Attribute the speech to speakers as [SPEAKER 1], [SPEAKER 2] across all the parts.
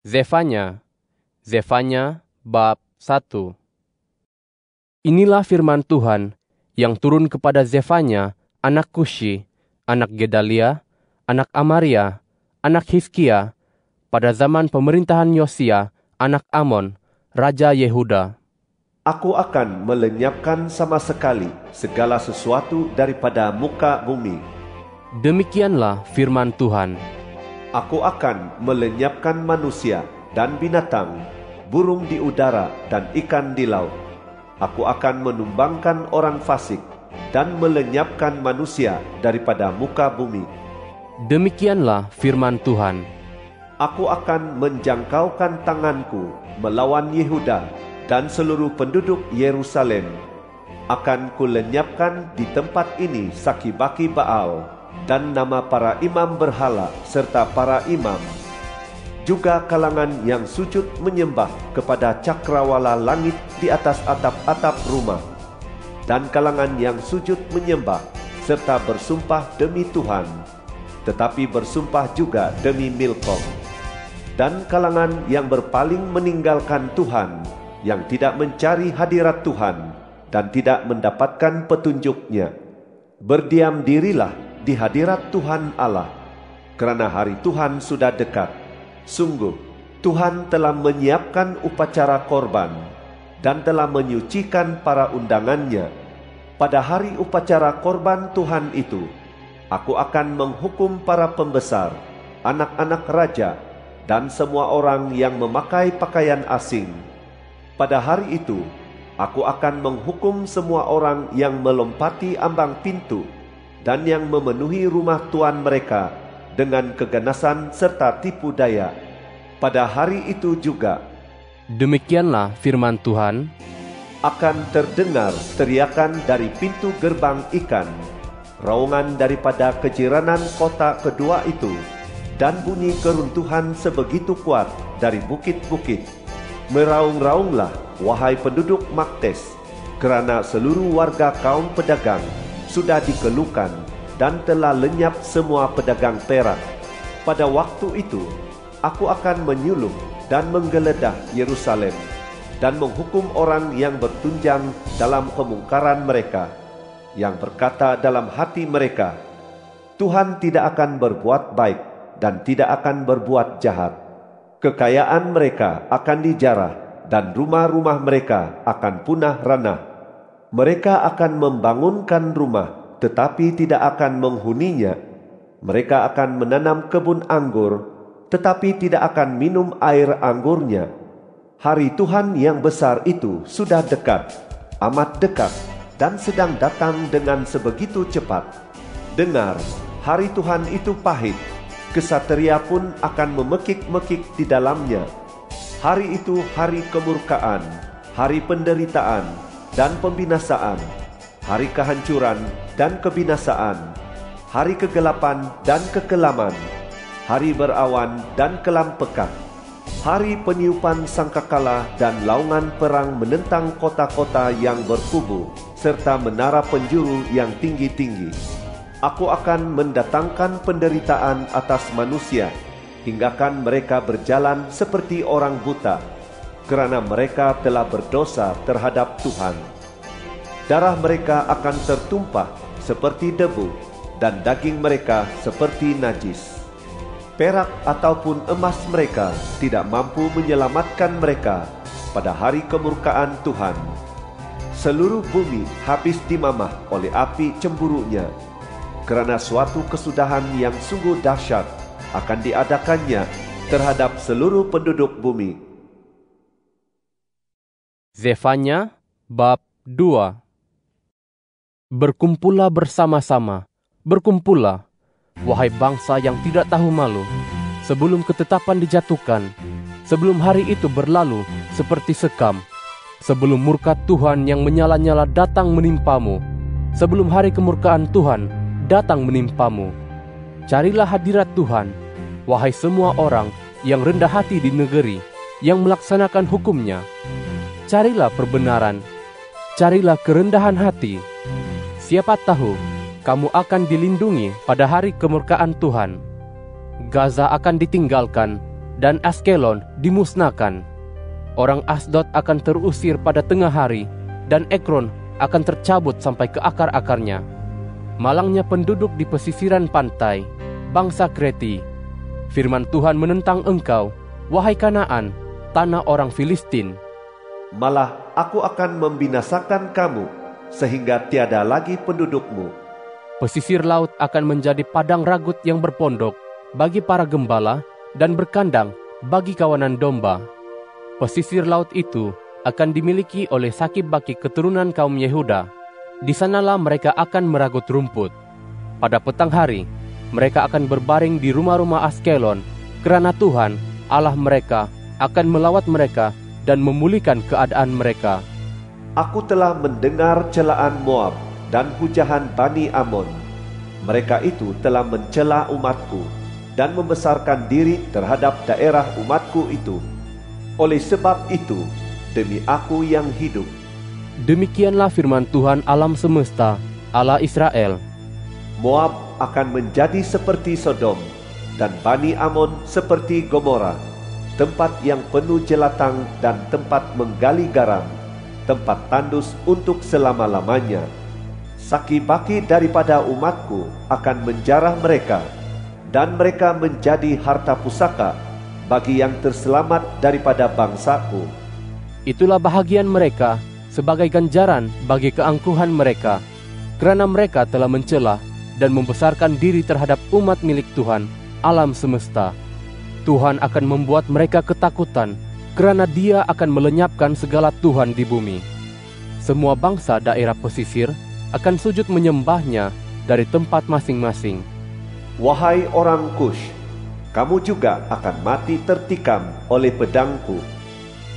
[SPEAKER 1] Zefanya bab 1. Inilah firman Tuhan yang turun kepada Zefanya, anak Kushi, anak Gedalia, anak Amaria, anak Hizkia, pada zaman pemerintahan Yosia, anak Amon, Raja Yehuda.
[SPEAKER 2] Aku akan melenyapkan sama sekali segala sesuatu daripada muka bumi.
[SPEAKER 1] Demikianlah firman Tuhan.
[SPEAKER 2] Aku akan melenyapkan manusia dan binatang, burung di udara dan ikan di laut. Aku akan menumbangkan orang fasik dan melenyapkan manusia daripada muka bumi.
[SPEAKER 1] Demikianlah firman Tuhan.
[SPEAKER 2] Aku akan menjangkaukan tanganku melawan Yehuda dan seluruh penduduk Yerusalem. Akan kulenyapkan di tempat ini saki-baki Baal dan nama para imam berhala serta para imam, juga kalangan yang sujud menyembah kepada cakrawala langit di atas atap-atap rumah, dan kalangan yang sujud menyembah serta bersumpah demi Tuhan, tetapi bersumpah juga demi Milkom, dan kalangan yang berpaling meninggalkan Tuhan, yang tidak mencari hadirat Tuhan dan tidak mendapatkan petunjuknya. Berdiam dirilah di hadirat Tuhan Allah, kerana hari Tuhan sudah dekat. Sungguh, Tuhan telah menyiapkan upacara korban dan telah menyucikan para undangannya. Pada hari upacara korban Tuhan itu, aku akan menghukum para pembesar, anak-anak raja, dan semua orang yang memakai pakaian asing. Pada hari itu, aku akan menghukum semua orang yang melompati ambang pintu dan yang memenuhi rumah tuan mereka dengan keganasan serta tipu daya. Pada hari itu juga,
[SPEAKER 1] Demikianlah firman Tuhan,
[SPEAKER 2] akan terdengar teriakan dari pintu gerbang ikan, raungan daripada kejiranan kota kedua itu, dan bunyi keruntuhan sebegitu kuat dari bukit-bukit. Meraung-raunglah, wahai penduduk Maktes, kerana seluruh warga kaum pedagang sudah dikeluhkan dan telah lenyap semua pedagang perak. Pada waktu itu, aku akan menyuluh dan menggeledah Yerusalem dan menghukum orang yang bertunjang dalam kemungkaran mereka, yang berkata dalam hati mereka, Tuhan tidak akan berbuat baik dan tidak akan berbuat jahat. Kekayaan mereka akan dijarah dan rumah-rumah mereka akan punah ranah. Mereka akan membangunkan rumah, tetapi tidak akan menghuninya. Mereka akan menanam kebun anggur, tetapi tidak akan minum air anggurnya. Hari Tuhan yang besar itu sudah dekat, amat dekat, dan sedang datang dengan sebegitu cepat. Dengar, hari Tuhan itu pahit, kesatria pun akan memekik-mekik di dalamnya. Hari itu hari kemurkaan, hari penderitaan, dan pembinasaan, hari kehancuran dan kebinasaan, hari kegelapan dan kekelaman, hari berawan dan kelam pekat, hari peniupan sangkakala dan laungan perang menentang kota-kota yang berkubu, serta menara penjuru yang tinggi-tinggi. Aku akan mendatangkan penderitaan atas manusia, hinggakan mereka berjalan seperti orang buta, kerana mereka telah berdosa terhadap Tuhan. Darah mereka akan tertumpah seperti debu, dan daging mereka seperti najis. Perak ataupun emas mereka tidak mampu menyelamatkan mereka pada hari kemurkaan Tuhan. Seluruh bumi habis dimamah oleh api cemburunya, kerana suatu kesudahan yang sungguh dahsyat akan diadakannya terhadap seluruh penduduk bumi.
[SPEAKER 1] Zefanya bab 2. Berkumpullah bersama-sama, berkumpullah, wahai bangsa yang tidak tahu malu, sebelum ketetapan dijatuhkan, sebelum hari itu berlalu seperti sekam, sebelum murka Tuhan yang menyala-nyala datang menimpamu, sebelum hari kemurkaan Tuhan datang menimpamu. Carilah hadirat Tuhan, wahai semua orang yang rendah hati di negeri, yang melaksanakan hukumnya. Carilah perbenaran, carilah kerendahan hati. Siapa tahu kamu akan dilindungi pada hari kemurkaan Tuhan. Gaza akan ditinggalkan, dan Askelon dimusnahkan. Orang Asdod akan terusir pada tengah hari, dan Ekron akan tercabut sampai ke akar-akarnya. Malangnya penduduk di pesisiran pantai, bangsa Kreti. Firman Tuhan menentang engkau, wahai Kanaan, tanah orang Filistin.
[SPEAKER 2] Malah aku akan membinasakan kamu, sehingga tiada lagi pendudukmu.
[SPEAKER 1] Pesisir laut akan menjadi padang ragut yang berpondok bagi para gembala dan berkandang bagi kawanan domba. Pesisir laut itu akan dimiliki oleh Sakib-Baki keturunan kaum Yehuda. Di sanalah mereka akan meragut rumput. Pada petang hari, mereka akan berbaring di rumah-rumah Askelon, kerana Tuhan, Allah mereka, akan melawat mereka dan memulihkan keadaan mereka.
[SPEAKER 2] Aku telah mendengar celaan Moab dan hujahan Bani Amon. Mereka itu telah mencela umatku dan membesarkan diri terhadap daerah umatku itu. Oleh sebab itu, demi aku yang hidup,
[SPEAKER 1] demikianlah firman Tuhan alam semesta, Allah Israel.
[SPEAKER 2] Moab akan menjadi seperti Sodom, dan Bani Amon seperti Gomora, tempat yang penuh jelatang dan tempat menggali garam, tempat tandus untuk selama-lamanya. Saki-baki daripada umatku akan menjarah mereka, dan mereka menjadi harta pusaka bagi yang terselamat daripada bangsaku.
[SPEAKER 1] Itulah bahagian mereka sebagai ganjaran bagi keangkuhan mereka, kerana mereka telah mencela dan membesarkan diri terhadap umat milik Tuhan, alam semesta. Tuhan akan membuat mereka ketakutan, kerana Dia akan melenyapkan segala tuhan di bumi. Semua bangsa daerah pesisir akan sujud menyembahnya dari tempat masing-masing.
[SPEAKER 2] Wahai orang Kush, kamu juga akan mati tertikam oleh pedangku.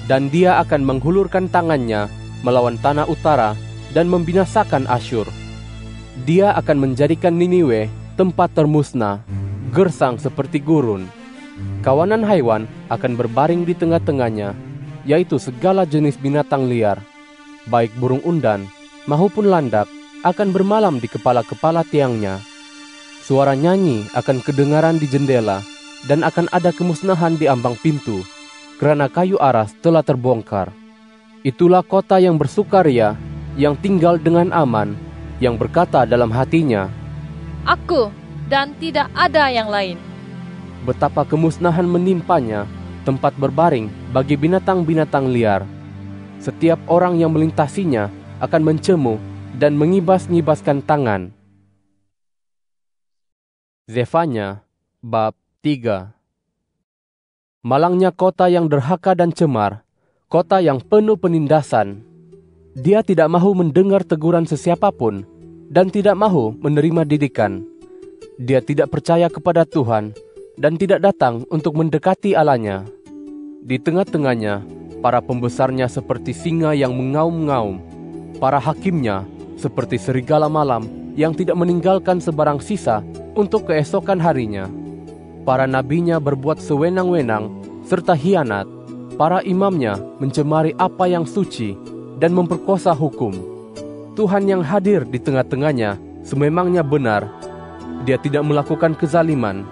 [SPEAKER 1] Dan dia akan menghulurkan tangannya melawan tanah utara dan membinasakan Asyur. Dia akan menjadikan Niniwe tempat termusnah, gersang seperti gurun. Kawanan haiwan akan berbaring di tengah-tengahnya, yaitu segala jenis binatang liar, baik burung undan maupun landak, akan bermalam di kepala-kepala tiangnya. Suara nyanyi akan kedengaran di jendela, dan akan ada kemusnahan di ambang pintu, kerana kayu aras telah terbongkar. Itulah kota yang bersukaria, yang tinggal dengan aman, yang berkata dalam hatinya,
[SPEAKER 3] Aku dan tidak ada yang lain.
[SPEAKER 1] Betapa kemusnahan menimpanya, tempat berbaring bagi binatang-binatang liar. Setiap orang yang melintasinya akan mencemu dan mengibas-ngibaskan tangan. Zefanya, bab 3. Malangnya kota yang derhaka dan cemar, kota yang penuh penindasan. Dia tidak mahu mendengar teguran sesiapapun, dan tidak mahu menerima didikan. Dia tidak percaya kepada Tuhan, dan tidak datang untuk mendekati Allahnya. Di tengah-tengahnya, para pembesarnya seperti singa yang mengaum-ngaum, para hakimnya seperti serigala malam yang tidak meninggalkan sebarang sisa untuk keesokan harinya. Para nabinya berbuat sewenang-wenang serta hianat. Para imamnya mencemari apa yang suci dan memperkosa hukum. Tuhan yang hadir di tengah-tengahnya sememangnya benar. Dia tidak melakukan kezaliman.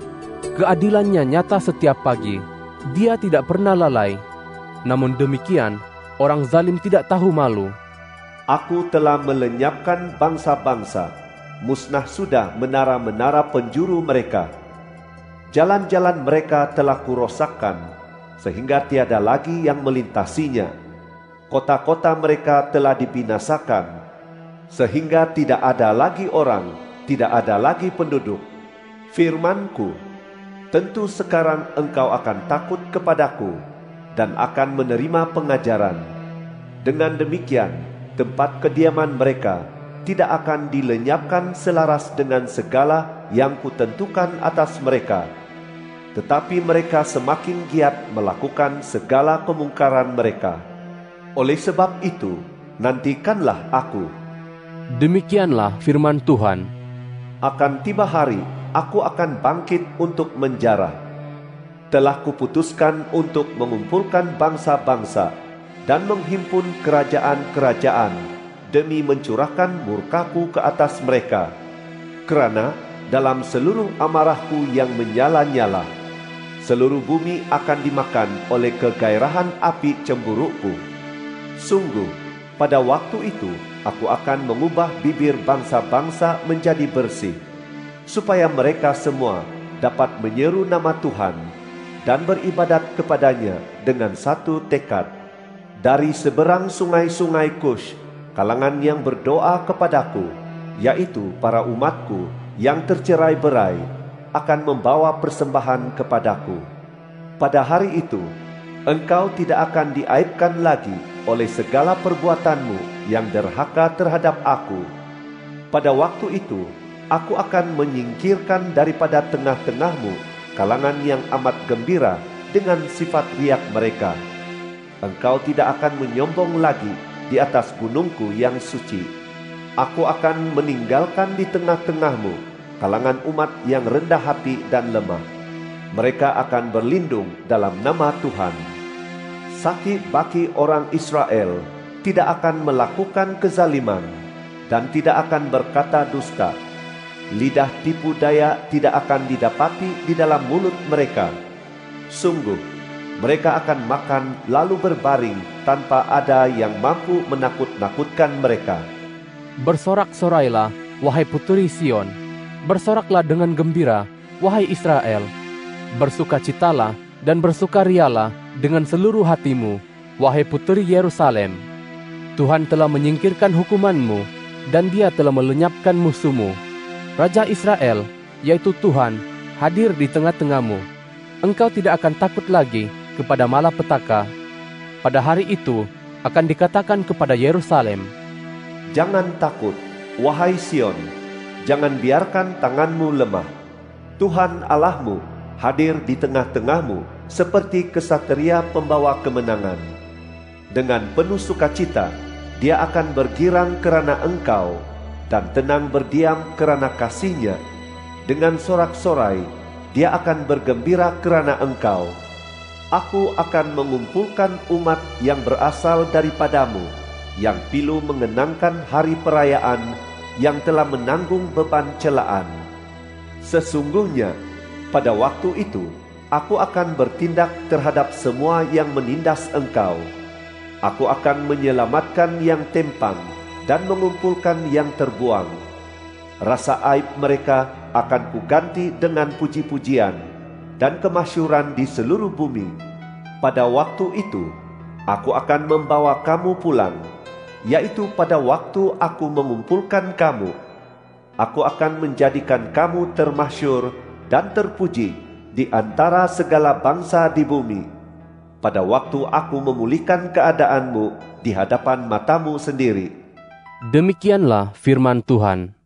[SPEAKER 1] Keadilannya nyata setiap pagi. Dia tidak pernah lalai. Namun demikian, orang zalim tidak tahu malu.
[SPEAKER 2] Aku telah melenyapkan bangsa-bangsa, musnah sudah menara-menara penjuru mereka. Jalan-jalan mereka telah kurosakkan, sehingga tiada lagi yang melintasinya. Kota-kota mereka telah dibinasakan, sehingga tidak ada lagi orang, tidak ada lagi penduduk. Firmanku, tentu sekarang engkau akan takut kepadaku, dan akan menerima pengajaran. Dengan demikian, tempat kediaman mereka tidak akan dilenyapkan selaras dengan segala yang kutentukan atas mereka. Tetapi mereka semakin giat melakukan segala kemungkaran mereka. Oleh sebab itu, nantikanlah aku.
[SPEAKER 1] Demikianlah firman Tuhan.
[SPEAKER 2] Akan tiba hari, aku akan bangkit untuk menjarah. Telah kuputuskan untuk mengumpulkan bangsa-bangsa dan menghimpun kerajaan-kerajaan demi mencurahkan murkaku ke atas mereka. Kerana dalam seluruh amarahku yang menyala-nyala, seluruh bumi akan dimakan oleh kegairahan api cemburuku. Sungguh, pada waktu itu aku akan mengubah bibir bangsa-bangsa menjadi bersih, supaya mereka semua dapat menyeru nama Tuhan dan beribadat kepadanya dengan satu tekad. Dari seberang sungai-sungai Kush, kalangan yang berdoa kepadaku, yaitu para umatku yang tercerai-berai, akan membawa persembahan kepadaku. Pada hari itu, engkau tidak akan diaibkan lagi oleh segala perbuatanmu yang derhaka terhadap aku. Pada waktu itu, aku akan menyingkirkan daripada tengah-tengahmu kalangan yang amat gembira dengan sifat riak mereka. Engkau tidak akan menyombong lagi di atas gunungku yang suci. Aku akan meninggalkan di tengah-tengahmu kalangan umat yang rendah hati dan lemah. Mereka akan berlindung dalam nama Tuhan. Sakit bagi orang Israel tidak akan melakukan kezaliman dan tidak akan berkata dusta. Lidah tipu daya tidak akan didapati di dalam mulut mereka. Sungguh, mereka akan makan lalu berbaring tanpa ada yang mampu menakut-nakutkan mereka.
[SPEAKER 1] Bersorak-sorailah, wahai puteri Sion. Bersoraklah dengan gembira, wahai Israel. Bersukacitalah dan bersukarialah dengan seluruh hatimu, wahai puteri Yerusalem. Tuhan telah menyingkirkan hukumanmu, dan Dia telah melenyapkan musuhmu. Raja Israel, yaitu Tuhan, hadir di tengah-tengahmu. Engkau tidak akan takut lagi kepada malapetaka. Pada hari itu akan dikatakan kepada Yerusalem,
[SPEAKER 2] jangan takut, wahai Sion, jangan biarkan tanganmu lemah. Tuhan Allahmu hadir di tengah-tengahmu seperti kesatria pembawa kemenangan. Dengan penuh sukacita, Dia akan bergirang kerana engkau, dan tenang berdiam kerana kasih-Nya. Dengan sorak-sorai, Dia akan bergembira kerana engkau. Aku akan mengumpulkan umat yang berasal daripadamu, yang pilu mengenangkan hari perayaan, yang telah menanggung beban celaan. Sesungguhnya, pada waktu itu, aku akan bertindak terhadap semua yang menindas engkau. Aku akan menyelamatkan yang tempang dan mengumpulkan yang terbuang. Rasa aib mereka akan kuganti dengan puji-pujian dan kemasyhuran di seluruh bumi. Pada waktu itu, aku akan membawa kamu pulang, yaitu pada waktu aku mengumpulkan kamu. Aku akan menjadikan kamu termasyhur dan terpuji di antara segala bangsa di bumi. Pada waktu aku memulihkan keadaanmu di hadapan matamu sendiri.
[SPEAKER 1] Demikianlah firman Tuhan.